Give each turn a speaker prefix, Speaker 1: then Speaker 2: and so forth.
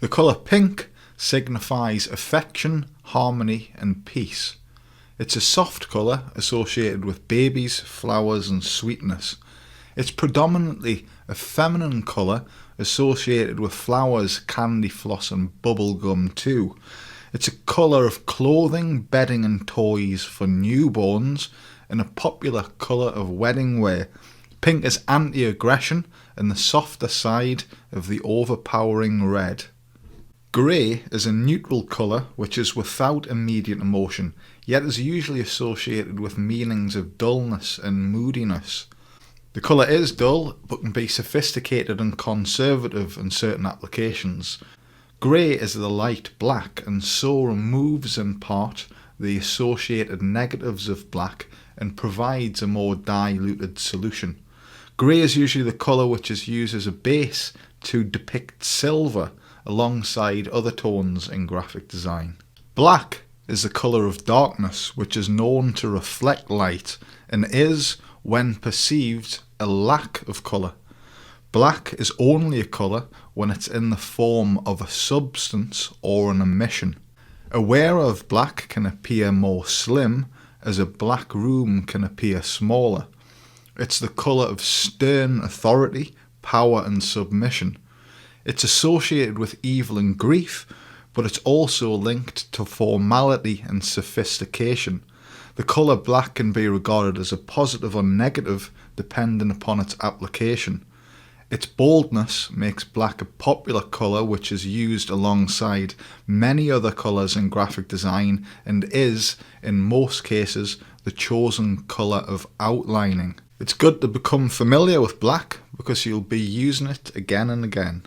Speaker 1: The colour pink signifies affection, harmony and peace. It's a soft colour associated with babies, flowers and sweetness. It's predominantly a feminine colour associated with flowers, candy floss and bubble gum too. It's a colour of clothing, bedding and toys for newborns and a popular colour of wedding wear. Pink is anti-aggression and the softer side of the overpowering red. Grey is a neutral colour which is without immediate emotion, yet is usually associated with meanings of dullness and moodiness. The colour is dull, but can be sophisticated and conservative in certain applications. Grey is the light black and so removes in part the associated negatives of black and provides a more diluted solution. Grey is usually the colour which is used as a base to depict silver alongside other tones in graphic design. Black is the colour of darkness which is known to reflect light and is, when perceived, a lack of colour. Black is only a colour when it's in the form of a substance or an emission. A wearer of black can appear more slim, as a black room can appear smaller. It's the colour of stern authority, power and submission. It's associated with evil and grief, but it's also linked to formality and sophistication. The colour black can be regarded as a positive or negative depending upon its application. Its boldness makes black a popular colour which is used alongside many other colours in graphic design and is, in most cases, the chosen colour of outlining. It's good to become familiar with black because you'll be using it again and again.